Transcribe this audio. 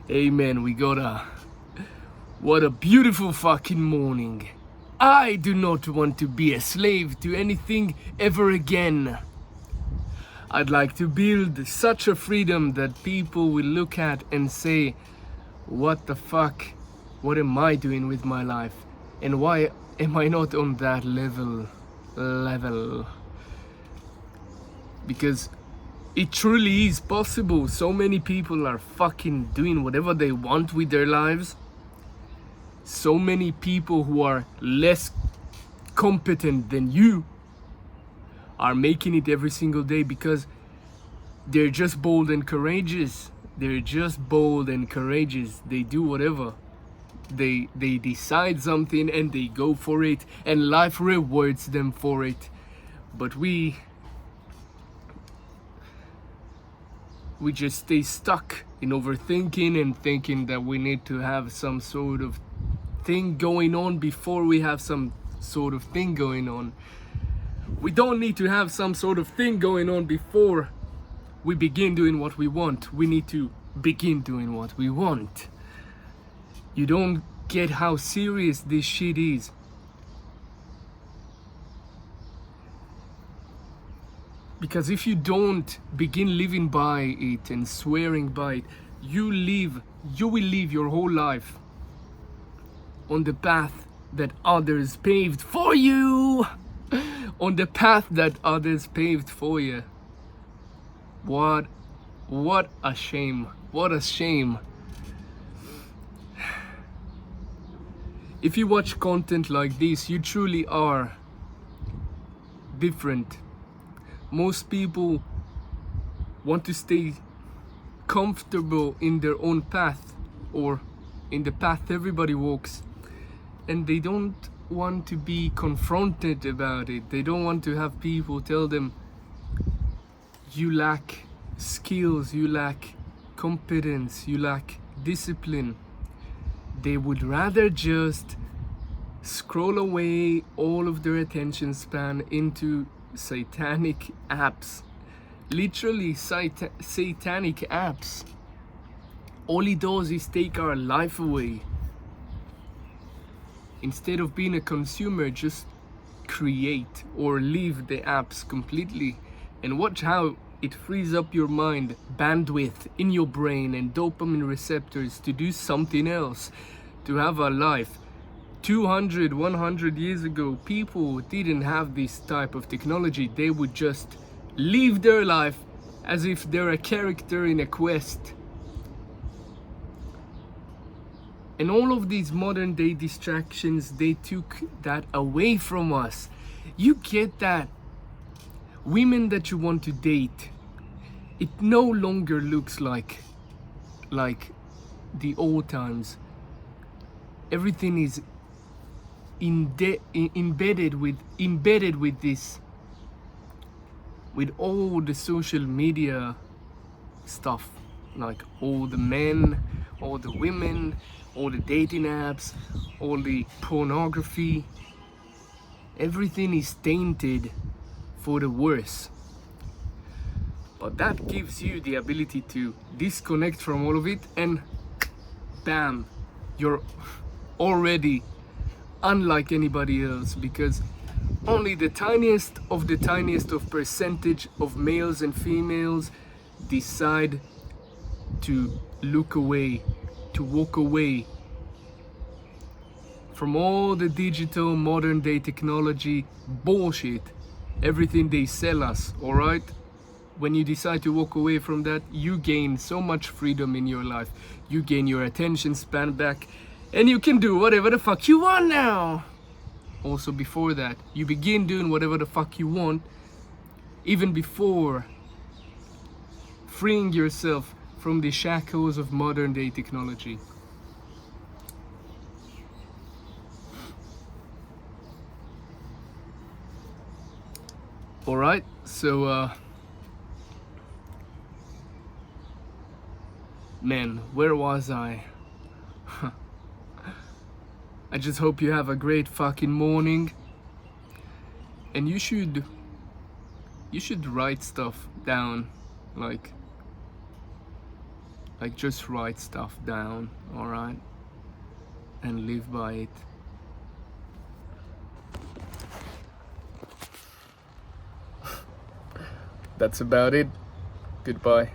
Amen. What a beautiful fucking morning. I do not want to be a slave to anything ever again. I'd like to build such a freedom that people will look at and say, what the fuck? What am I doing with my life? And why am I not on that level? Because it truly is possible. So many people are fucking doing whatever they want with their lives. So many people who are less competent than you are making it every single day because they're just bold and courageous. They're just bold and courageous. They do whatever. They decide something and they go for it, and life rewards them for it. But we just stay stuck in overthinking and thinking that we need to have some sort of thing going on before we have some sort of thing going on. We don't need to have some sort of thing going on before we begin doing what we want. We need to begin doing what we want. You don't get how serious this shit is. Because if you don't begin living by it and swearing by it, you will live your whole life on the path that others paved for you. On the path that others paved for you. What a shame. What a shame. If you watch content like this, you truly are different. Most people want to stay comfortable in their own path, or in the path everybody walks, and they don't want to be confronted about it. They don't want to have people tell them, you lack skills, you lack competence, you lack discipline. They would rather just scroll away all of their attention span into satanic apps. Literally satanic apps. All it does is take our life away. Instead of being a consumer, just create or leave the apps completely, and watch how it frees up your mind, bandwidth in your brain and dopamine receptors to do something else, to have a life. 200, 100 years ago, people didn't have this type of technology. They would just live their life as if they're a character in a quest. And all of these modern day distractions, they took that away from us. You get that women that you want to date, it no longer looks like the old times. Everything is embedded with this, with all the social media stuff, like all the men, all the women, all the dating apps, all the pornography. Everything is tainted for the worse. But that gives you the ability to disconnect from all of it, and bam, you're already unlike anybody else, because only the tiniest of percentage of males and females decide to look away, to walk away from all the digital modern day technology bullshit, everything they sell us, alright? When you decide to walk away from that, you gain so much freedom in your life. You gain your attention span back, and you can do whatever the fuck you want now. Also before that, you begin doing whatever the fuck you want, even before freeing yourself from the shackles of modern day technology. Alright, so man, where was I? I just hope you have a great fucking morning, and you should write stuff down, like Like, just write stuff down, all right, and live by it. That's about it. Goodbye.